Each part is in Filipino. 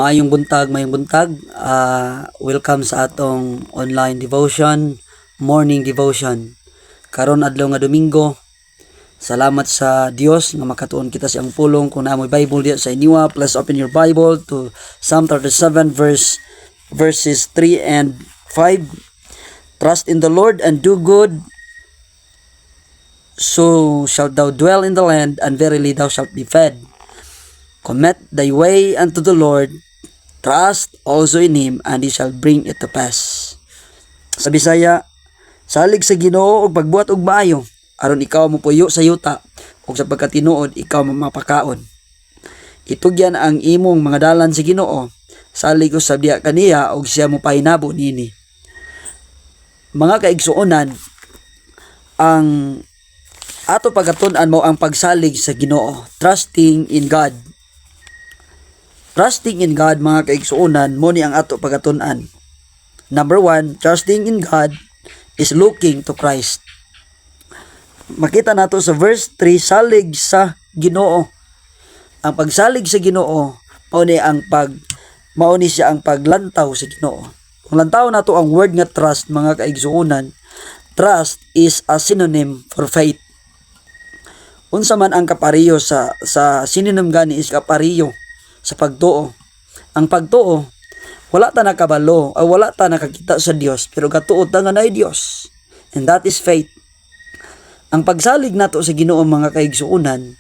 Mayong buntag. Welcome sa atong online devotion, morning devotion. Karon adlaw nga Domingo. Salamat sa Dios nga makatuon kita sa iyang pulong. Kung naamoy Bible diya sa inyo, please open your Bible to Psalm 37 verses 3 and 5. Trust in the Lord and do good, so shalt thou dwell in the land, and verily thou shalt be fed. Commit thy way unto the Lord, trust also in Him, and He shall bring it to pass. Sa Bisaya, salig sa Ginoo og pagbuhat og maayo, aron ikaw mopuyo sa yuta, ug sa pagkatinuod ikaw mapakaon. Itugyan ang imong mga dalan sa Ginoo, salig usab diha kaniya og siya mopahinabo nini. Mga kaigsuonan, ang ato pagkatun-an mo ang pagsalig sa Ginoo, trusting in God. Trusting in God, mga kaigsuonan, mo ni ang ato pagkatun-an. Number 1, trusting in God is looking to Christ. Makita nato sa verse 3, salig sa Ginoo. Ang pagsalig sa Ginoo, mao ni siya ang paglantaw sa Ginoo. Kung lantaw nato ang word nga trust, mga kaigsuonan, trust is a synonym for faith. Unsa man ang kapariyo sa synonym gani is kapariyo sa pagtuo. Ang pagtuo, wala ta nakabalo, wala ta nakakita sa Dios, pero katuo ta nga naay Dios. And that is faith. Ang pagsalig nato sa Ginoo, mga kaigsuonan,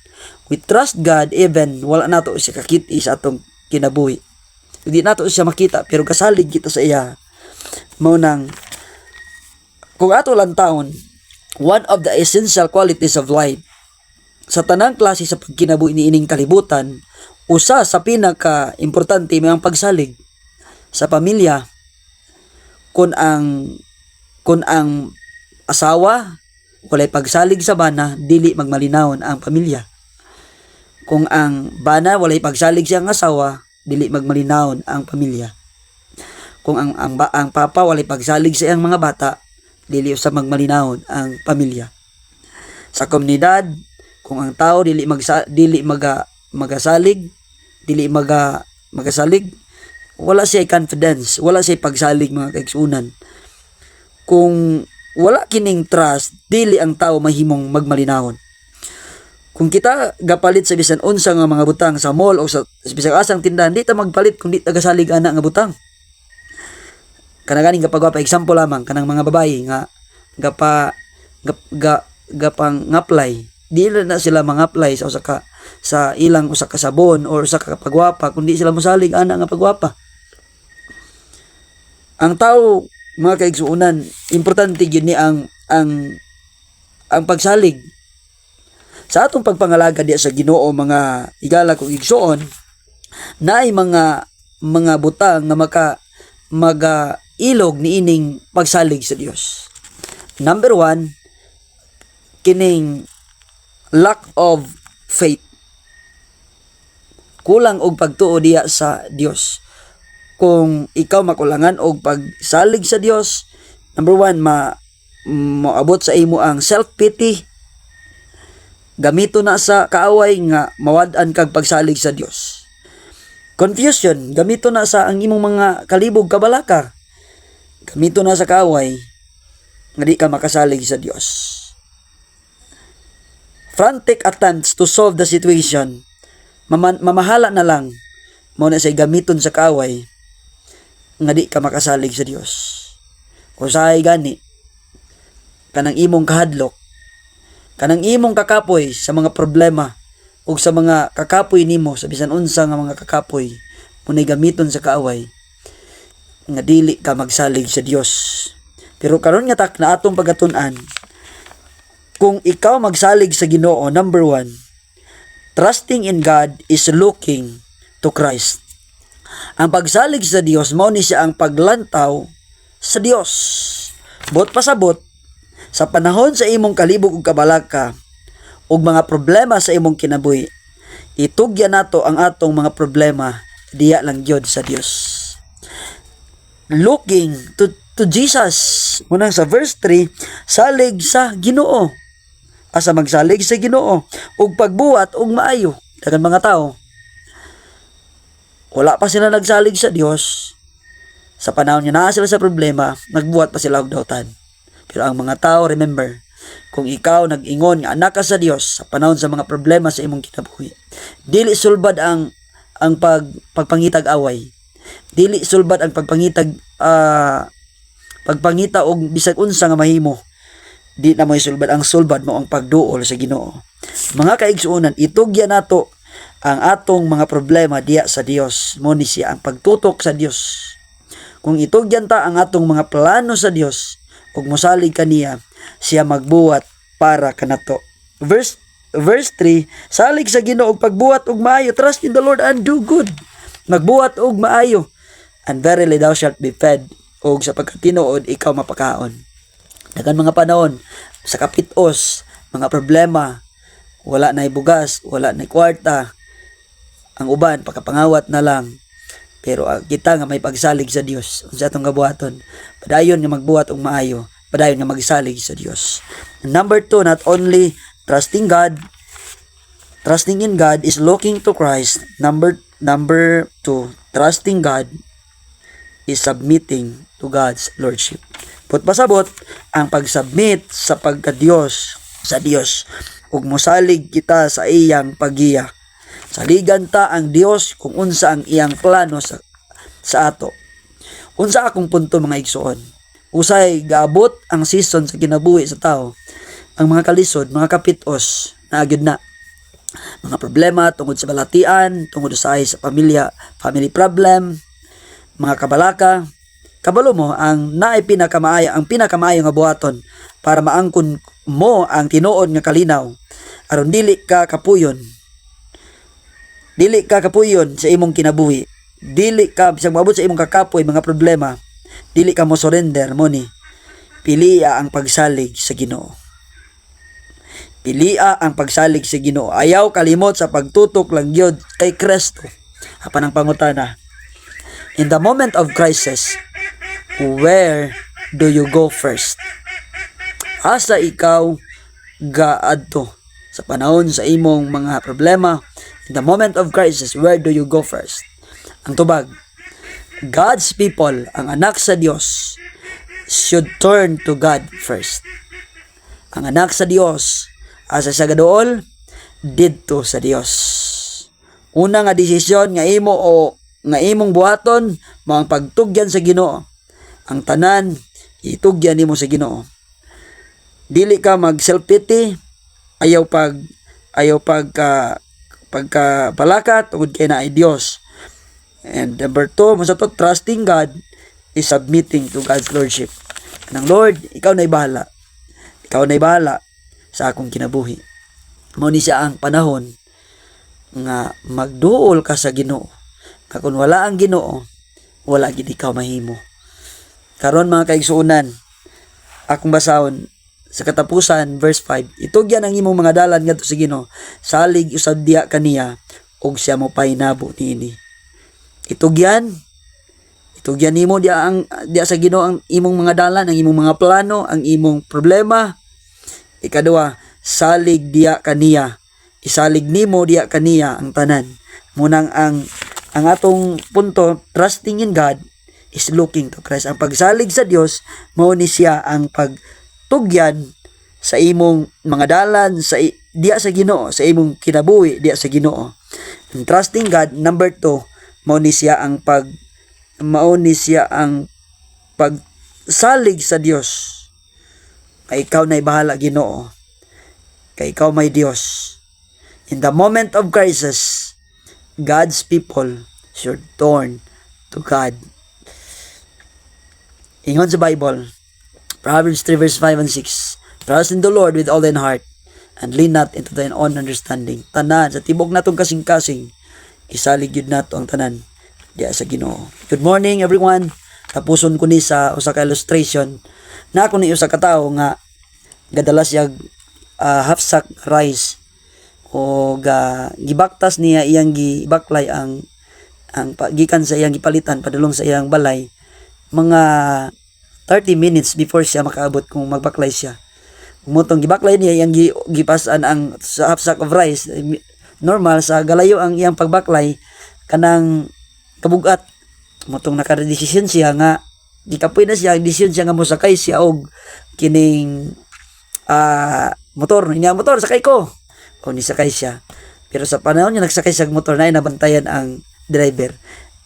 we trust God even wala nato siya kakiti sa atong kinabuhi. Hindi nato siya makita, pero kasalig kita sa iya. Mao nang kung ato lang taon, one of the essential qualities of life sa tanang klase sa pagkinabuhi niining kalibutan, usa sa pinaka-importante may ang pagsalig sa pamilya. Kung ang asawa walay pagsalig sa bana, dili magmalinawon ang pamilya. Kung ang bana walay pagsalig siyang asawa, dili magmalinawon ang pamilya. Kung ang papa walay pagsalig sa iyang mga bata, dili usab magmalinawon ang pamilya. Sa komunidad, kung ang tao dili magasalig, wala siya confidence, wala siya pagsalig, mga kaigsuonan. Kung wala kining trust, dili ang tao mahimong magmalinawon. Kung kita gapalit sa bisan unsa nga mga butang sa mall o sa bisag asang tindahan, di ta magpalit kung di ta gasalig ana nga butang. Kanaganing kapagwapa, example lamang kanang mga babayi nga gapang ngaplay, dili na sila mga-apply sa ilang usa ka sabon or usa ka pagwapa kundi sila mosalig ana nga pagwapa. Ang tao, mga kaigsuonan, importante gyud ni ang pagsalig. Sa atong pagpangalaga diya sa Ginoo, mga igala kong igsuon, naay mga butang nga ilog niining pagsalig sa Dios. Number 1, kining lack of faith. Kulang og pagtuo diya sa Dios. Kung ikaw makulangan og pagsalig sa Dios, number 1, moabot sa imo ang self-pity. Gamito na sa kaaway nga mawad-an kag pagsalig sa Dios. Confusion, gamito na sa ang imong mga kalibog kabalaka. Gamito na sa kaaway nga di ka makasalig sa Dios. Frantic attempts to solve the situation, mamahala na lang, mao na say gamiton sa kaaway nga di ka makasalig sa Dios. Usahay gani kanang imong kahadlok, kanang imong kakapoy sa mga problema ug sa mga kakapoy nimo sa bisan unsa nga mga kakapoy, munay gamiton sa kaaway nga dili ka magsalig sa Dios. Pero karon nga tak na atong pagatun-an, kung ikaw magsalig sa Ginoo, number 1, trusting in God is looking to Christ. Ang pagsalig sa Dios, mao ni siya ang paglantaw sa Dios. Bot pasabot, sa panahon sa imong kalibog ug kabalaka ug mga problema sa imong kinabuhi, itugyan nato ang atong mga problema diya lang gyud sa Dios. Looking to Jesus. Munang sa verse 3, salig sa Ginoo. Asa magsalig sa Ginoo ug pagbuhat og maayo. Daghang mga tao wala pa sila nagsalig sa Dios, sa panahon nga naa sila sa problema, nagbuhat pa sila og dautan. Pero ang mga tao, remember, kung ikaw nag-ingon nga anak ka sa Dios sa panahon sa mga problema sa imong kinabuhi, dili sulbad ang pagpangitag away. Dili sulbad ang pagpangita og bisag unsa nga mahimo. Di na mo sulbad, ang sulbad mo ang pagduol sa Ginoo. Mga kaigsuonan, itugya nato ang atong mga problema diya sa Dios. Mo ni siya ang pagtutok sa Dios. Kung itugyan ta ang atong mga plano sa Dios ug mosalig kaniya, siya magbuhat para kanato. Verse 3, salig sa Ginoo og pagbuhat og maayo. Trust in the Lord and do good. Magbuhat og maayo, and verily thou shalt be fed. Og sa pagkatinuod ikaw mapakaon. Dagan mga panahon sa kapitos, mga problema, wala na bugas, wala na kwarta, ang uban pagkapangawat na lang. Pero kita nga may pagsalig sa Dios unsa atong gabuhaton, padayon nga magbuhat og maayo, padayon nga magsalig sa Dios. Number 2, not only trusting in God is looking to Christ. Number 2, trusting God is submitting to God's lordship. Put pasabot ang pagsubmit sa pagka-Dios sa Dios ug mosalig kita sa iyang paggiya. Saligan ta ang Dios kung unsa ang iyang plano sa ato. Unsa akong punto mga igsoon? Usay gaabot ang season sa kinabuhi sa tao. Ang mga kalisod, mga kapitos, naagid na. Mga problema tungod sa balatian, tungod sa pamilya, family problem, mga kabalaka. Kabalo mo ang ang pinakamaayo nga buhaton para maangkon mo ang tinuod nga kalinaw aron dili ka kapuyon sa imong kinabuhi, dili ka bisag moabot sa imong kakapoy mga problema, dili ka mo surrender mo ni pilia ang pagsalig sa Ginoo. Pilia ang pagsalig sa Ginoo. Ayaw kalimot sa pagtutok lang gyud kay Kristo. Apan ang pangutana, in the moment of crisis, where do you go first? Asa ikaw gaadto sa panahon sa imong mga problema? In the moment of crisis, where do you go first? Ang tubag, God's people, ang anak sa Dios, should turn to God first. Ang anak sa Dios, asa sa gaduol, didto sa Dios. Una nga desisyon nga imong buhaton, mao ang pagtugyan sa Ginoo. Ang tanan itugyan nimo sa Ginoo. Dili ka mag self-pity, ayaw pagkapalakat tungod kay na ay Dios. And number 2, masatot, trusting God is submitting to God's lordship. Nang Lord, ikaw na'y bahala. Ikaw na'y bahala sa akong kinabuhi. Mao ni siya ang panahon nga magduol ka sa Ginoo. Kung wala ang Ginoo, wala gid ikaw mahimo. Karon mga kaigsuonan, akong basahon sa katapusan verse 5, itugyan ang imong mga dalan ngadto sa Ginoo, salig usab diha kaniya ug siya mo pahinabo niini. Itugyan nimo diha sa Ginoo ang imong mga dalan, ang imong mga plano, ang imong problema. Ikaduha, salig diha kaniya, isalig nimo diha kaniya ang tanan. Munang ang atong punto, trusting in God is looking to Christ. Ang pagsalig sa Dios, mao ni siya ang pagtugyan sa imong mga dalan diya sa Ginoo, sa imong kinabuhi diya sa Ginoo. And trusting God, number 2, mao ni siya ang pagsalig sa Dios. Kay ikaw na'y bahala Ginoo. Kay ikaw may Dios. In the moment of crisis, God's people should turn to God. Ingon sa Bible, Proverbs 3 verse 5 and 6, trust in the Lord with all thine heart, and lean not into thine own understanding. Tanan, sa tibok natong kasing-kasing, isalig yun nato ang tanan diya sa Ginoo. Good morning everyone. Tapuson ko ni sa usa ka illustration na ako ni usa ka tawo nga gadala siya half sack rice o gibaktas niya iyang gibaklay ang gikan sa iyang gipalitan padulong sa iyang balay mga 30 minutes before siya makaabot kung magbaklay siya. Mutong gibaklay niya iyang gipasan ang sa half sack of rice. Normal sa galayo ang iyang pagbaklay kanang kabugat. Motong nakadesisyon siya nga gikapoy na siya, desisyon siya nga mosakay siya og kining motor. Inya motor sakay ko. O nisakay siya. Pero sa panahon niya nagsakay siya og motor na nabantayan ang driver.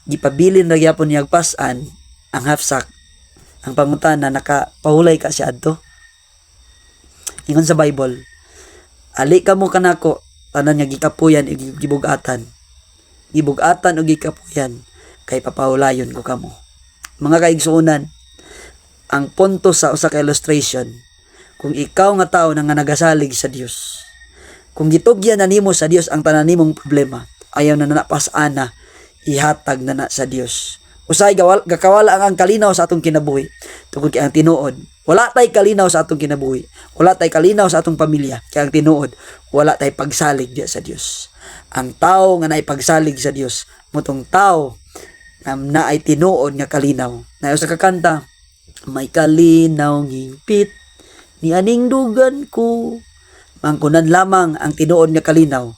Gipabilin ra gyapon niya pasan ang half sack. Ang pangutana nakapahulay ka siya adto. Ingon sa Bible, ali ka mo kanako tanan nga gikapuyan ug gibugatan. Gibugatan ug gikapuyan kay papahulayon ko kamo. Mga kaigsuonan, ang punto sa usa ka illustration, kung ikaw nga tawo nga nagasalig sa Dios, kung gitugyan na nimo sa Dios ang tanan nimong problema, ayaw na napas-ana ihatag na sa Dios. Usay gakawala ang kalinaw sa atong kinabuhi tungod kay ang tinuod wala tay kalinaw sa atong kinabuhi, wala tay kalinaw sa atong pamilya kay ang tinuod wala tay pagsalig diya sa Dios. Ang tawo nga naay pagsalig sa Dios motong tawo na naay tinuod nga kalinaw. Naay usa ka kanta, may kalinaw ngingpit ni aning dugan ko, mangkunan lamang ang tinuod nga kalinaw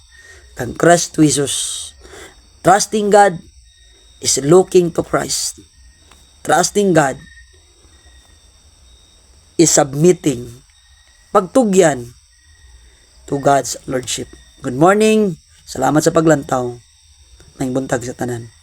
kang Kristo Jesus. Trusting God is looking to Christ. Trusting God is submitting, pagtugyan to God's Lordship. Good morning. Salamat sa paglantaw. Maayong buntag sa tanan.